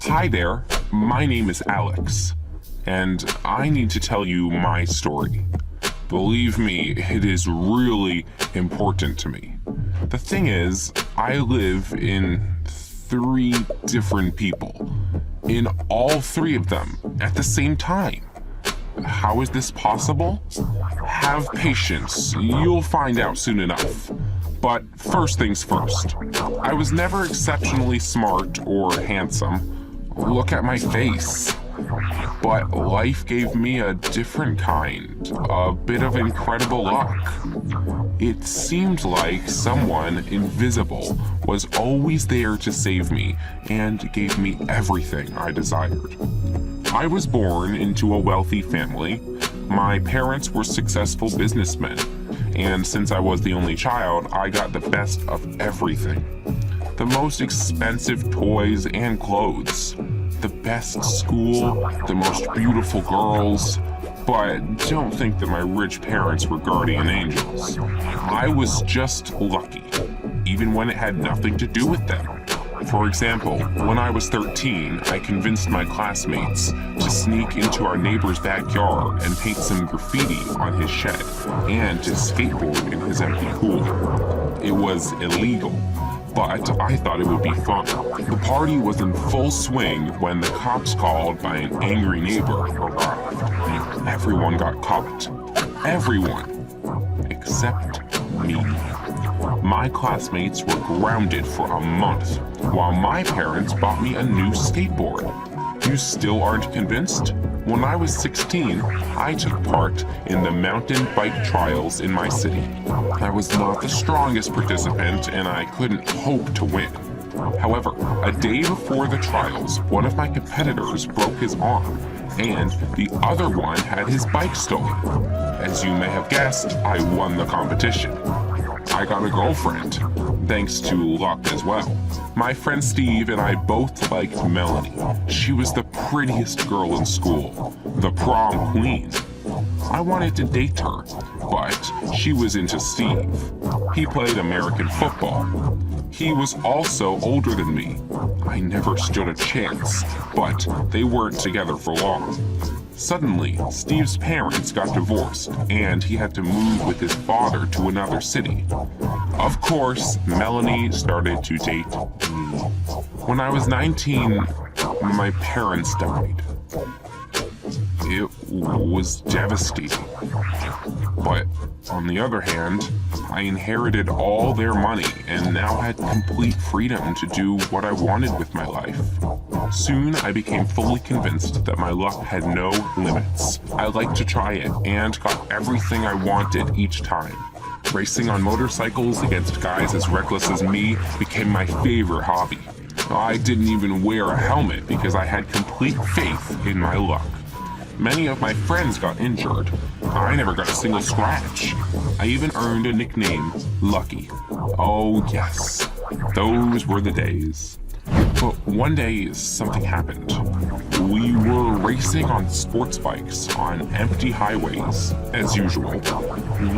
Hi there, my name is Alex, and I need to tell you my story. Believe me, it is really important to me. The thing is, I live in 3 different people, in all 3 of them at the same time. How is this possible? Have patience, you'll find out soon enough. But first things first, I was never exceptionally smart or handsome. Look at my face. But life gave me a different kind, a bit of incredible luck. It seemed like someone invisible was always there to save me and gave me everything I desired. I was born into a wealthy family. My parents were successful businessmen, and since I was the only child, I got the best of everything. The most expensive toys and clothes, the best school, the most beautiful girls, but don't think that my rich parents were guardian angels. I was just lucky, even when it had nothing to do with them. For example, when I was 13, I convinced my classmates to sneak into our neighbor's backyard and paint some graffiti on his shed and to skateboard in his empty pool. It was illegal, but I thought it would be fun. The party was in full swing when the cops called by an angry neighbor arrived. Everyone got caught. Everyone. Except me. My classmates were grounded for a month, while my parents bought me a new skateboard. You still aren't convinced? When I was 16, I took part in the mountain bike trials in my city. I was not the strongest participant, and I couldn't hope to win. However, a day before the trials, one of my competitors broke his arm, and the other one had his bike stolen. As you may have guessed, I won the competition. I got a girlfriend, thanks to luck as well. My friend Steve and I both liked Melanie. She was the prettiest girl in school, the prom queen. I wanted to date her, but she was into Steve. He played American football. He was also older than me. I never stood a chance, but they weren't together for long. Suddenly, Steve's parents got divorced, and he had to move with his father to another city. Of course, Melanie started to date me. When I was 19, my parents died. It was devastating. But on the other hand, I inherited all their money and now had complete freedom to do what I wanted with my life. Soon, I became fully convinced that my luck had no limits. I liked to try it and got everything I wanted each time. Racing on motorcycles against guys as reckless as me became my favorite hobby. I didn't even wear a helmet because I had complete faith in my luck. Many of my friends got injured. I never got a single scratch. I even earned a nickname, Lucky. Oh yes, those were the days. But one day, something happened. We were racing on sports bikes on empty highways, as usual.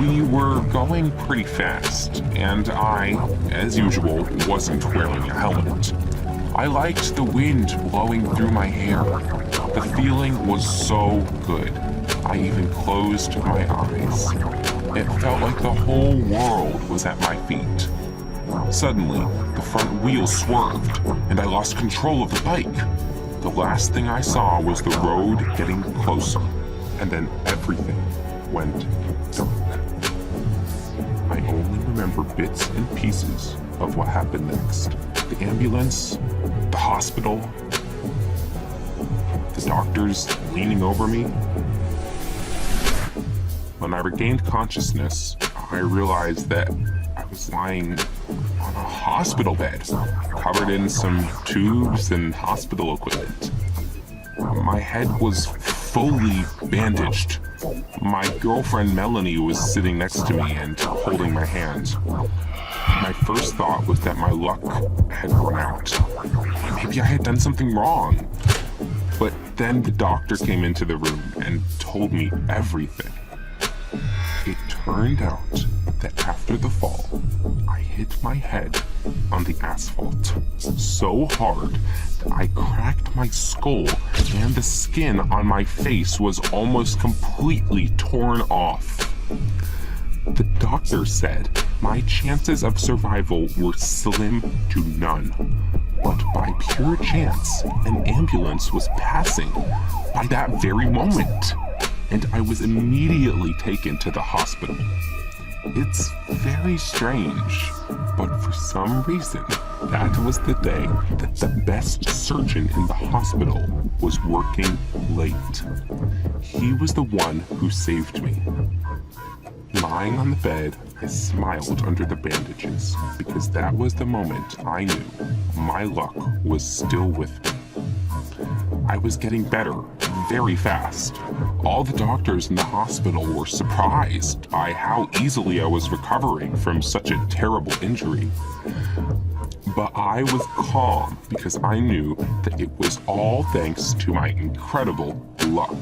We were going pretty fast, and I, as usual, wasn't wearing a helmet. I liked the wind blowing through my hair. The feeling was so good. I even closed my eyes. It felt like the whole world was at my feet. Suddenly, the front wheel swerved, and I lost control of the bike. The last thing I saw was the road getting closer, and then everything went dark. I only remember bits and pieces of what happened next. The ambulance, the hospital, the doctors leaning over me. When I regained consciousness, I realized that I was lying on a hospital bed, covered in some tubes and hospital equipment. My head was fully bandaged. My girlfriend Melanie was sitting next to me and holding my hand. My first thought was that my luck had run out. Maybe I had done something wrong. But then the doctor came into the room and told me everything. It turned out that after the fall, I hit my head on the asphalt so hard that I cracked my skull, and the skin on my face was almost completely torn off. The doctor said my chances of survival were slim to none, but by pure chance, an ambulance was passing by that very moment, and I was immediately taken to the hospital. It's very strange, but for some reason, that was the day that the best surgeon in the hospital was working late. He was the one who saved me. Lying on the bed, I smiled under the bandages because that was the moment I knew my luck was still with me. I was getting better very fast. All the doctors in the hospital were surprised by how easily I was recovering from such a terrible injury. But I was calm because I knew that it was all thanks to my incredible luck.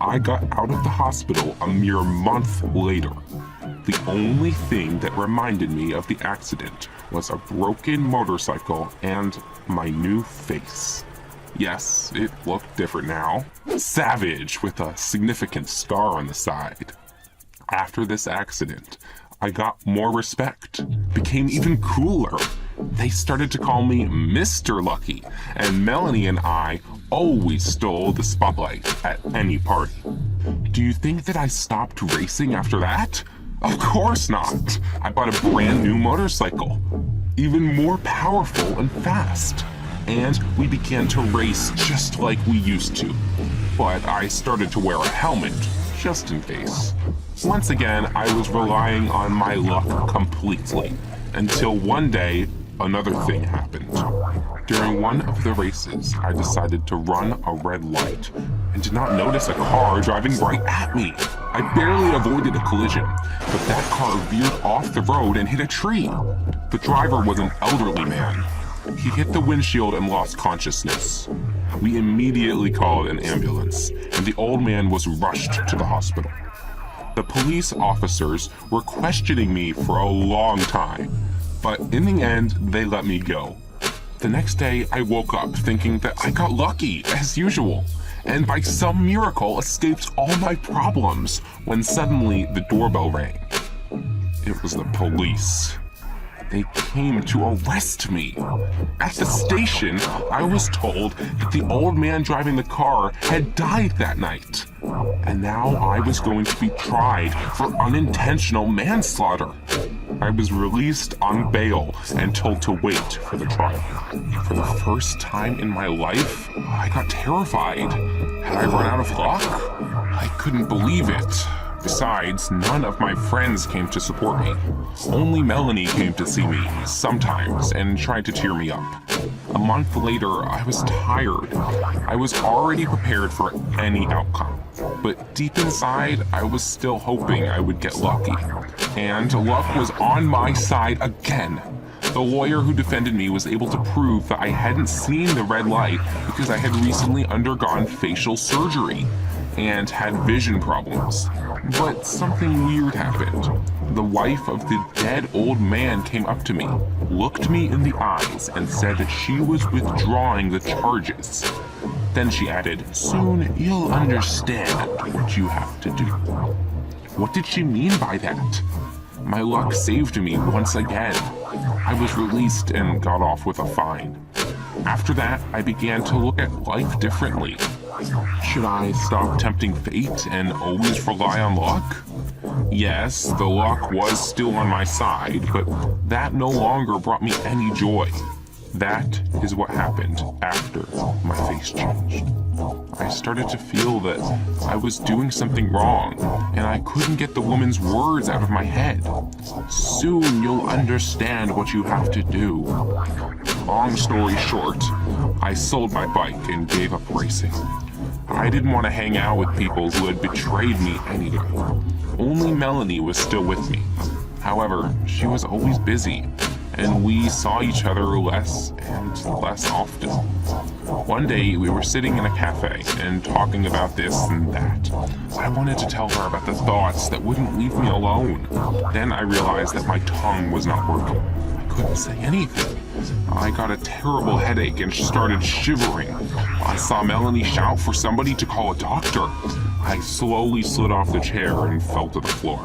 I got out of the hospital a mere month later. The only thing that reminded me of the accident was a broken motorcycle and my new face. Yes, it looked different now. Savage with a significant scar on the side. After this accident, I got more respect, became even cooler. They started to call me Mr. Lucky, and Melanie and I always stole the spotlight at any party. Do you think that I stopped racing after that? Of course not. I bought a brand new motorcycle, even more powerful and fast. And we began to race just like we used to. But I started to wear a helmet, just in case. Once again, I was relying on my luck completely, until one day, another thing happened. During one of the races, I decided to run a red light, and did not notice a car driving right at me. I barely avoided a collision, but that car veered off the road and hit a tree. The driver was an elderly man. He hit the windshield and lost consciousness. We immediately called an ambulance, and the old man was rushed to the hospital. The police officers were questioning me for a long time, but in the end, they let me go. The next day, I woke up thinking that I got lucky, as usual, and by some miracle escaped all my problems when suddenly the doorbell rang. It was the police. They came to arrest me. At the station, I was told that the old man driving the car had died that night. And now I was going to be tried for unintentional manslaughter. I was released on bail and told to wait for the trial. For the first time in my life, I got terrified. Had I run out of luck? I couldn't believe it. Besides, none of my friends came to support me. Only Melanie came to see me sometimes and tried to cheer me up. A month later, I was tired. I was already prepared for any outcome. But deep inside, I was still hoping I would get lucky. And luck was on my side again. The lawyer who defended me was able to prove that I hadn't seen the red light because I had recently undergone facial surgery and had vision problems. But something weird happened. The wife of the dead old man came up to me, looked me in the eyes, and said that she was withdrawing the charges. Then she added, "Soon you'll understand what you have to do." What did she mean by that? My luck saved me once again. I was released and got off with a fine. After that, I began to look at life differently. Should I stop tempting fate and always rely on luck? Yes, the luck was still on my side, but that no longer brought me any joy. That is what happened after my face changed. I started to feel that I was doing something wrong, and I couldn't get the woman's words out of my head. Soon you'll understand what you have to do. Long story short, I sold my bike and gave up racing. I didn't want to hang out with people who had betrayed me anyway. Only Melanie was still with me. However, she was always busy, and we saw each other less and less often. One day, we were sitting in a cafe and talking about this and that. I wanted to tell her about the thoughts that wouldn't leave me alone. Then I realized that my tongue was not working. I couldn't say anything. I got a terrible headache and started shivering. I saw Melanie shout for somebody to call a doctor. I slowly slid off the chair and fell to the floor.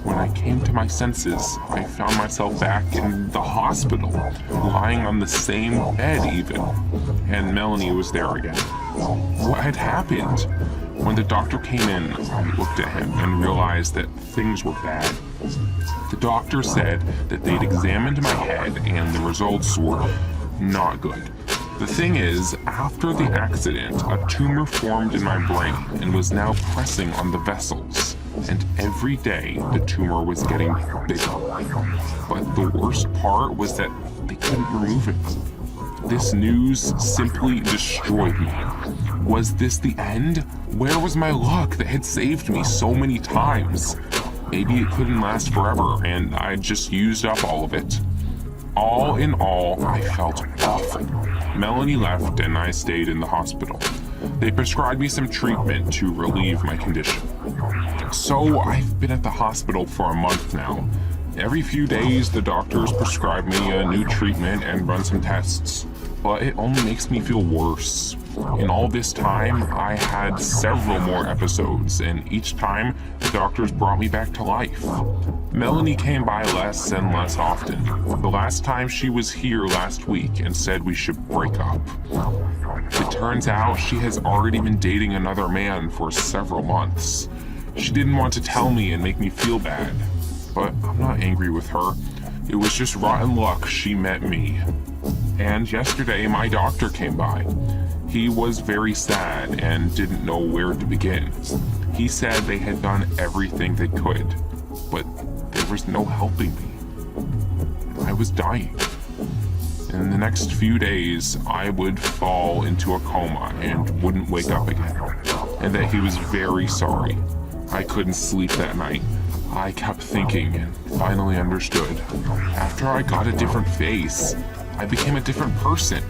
When I came to my senses, I found myself back in the hospital, lying on the same bed even, and Melanie was there again. What had happened? When the doctor came in, I looked at him and realized that things were bad. The doctor said that they'd examined my head and the results were not good. The thing is, after the accident, a tumor formed in my brain and was now pressing on the vessels. And every day, the tumor was getting bigger. But the worst part was that they couldn't remove it. This news simply destroyed me. Was this the end? Where was my luck that had saved me so many times? Maybe it couldn't last forever, and I just used up all of it. All in all, I felt awful. Melanie left and I stayed in the hospital. They prescribed me some treatment to relieve my condition. So I've been at the hospital for a month now. Every few days, the doctors prescribe me a new treatment and run some tests, but it only makes me feel worse. In all this time, I had several more episodes, and each time, the doctors brought me back to life. Melanie came by less and less often. The last time she was here last week and said we should break up. It turns out she has already been dating another man for several months. She didn't want to tell me and make me feel bad, but I'm not angry with her. It was just rotten luck she met me. And yesterday, my doctor came by. He was very sad and didn't know where to begin. He said they had done everything they could, but there was no helping me. I was dying. In the next few days, I would fall into a coma and wouldn't wake up again, and that he was very sorry. I couldn't sleep that night. I kept thinking and finally understood. After I got a different face, I became a different person.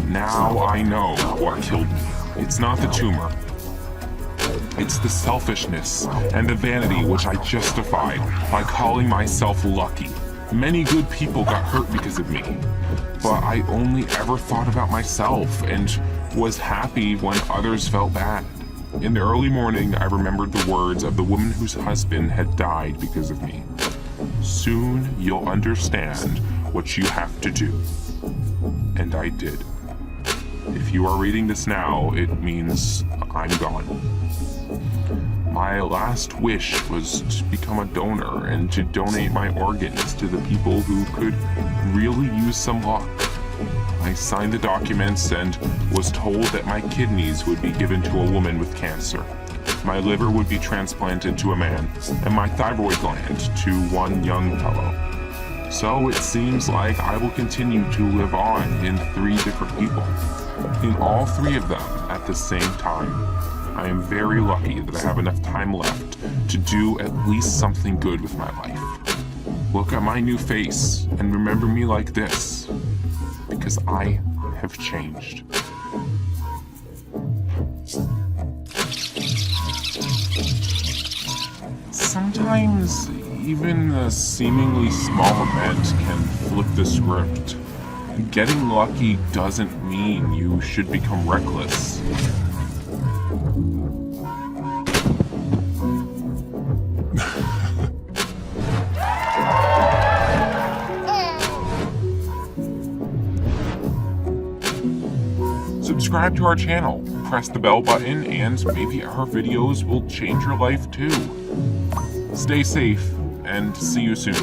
Now I know what killed me. It's not the tumor. It's the selfishness and the vanity which I justified by calling myself lucky. Many good people got hurt because of me, but I only ever thought about myself and was happy when others felt bad. In the early morning, I remembered the words of the woman whose husband had died because of me. Soon you'll understand what you have to do. And I did. If you are reading this now, it means I'm gone. My last wish was to become a donor and to donate my organs to the people who could really use some luck. I signed the documents and was told that my kidneys would be given to a woman with cancer. My liver would be transplanted to a man, and my thyroid gland to one young fellow. So it seems like I will continue to live on in 3 different people. In all 3 of them at the same time. I am very lucky that I have enough time left to do at least something good with my life. Look at my new face and remember me like this, because I have changed. Sometimes even a seemingly small event can flip the script. Getting lucky doesn't mean you should become reckless. Subscribe to our channel, press the bell button, and maybe our videos will change your life too. Stay safe, and see you soon.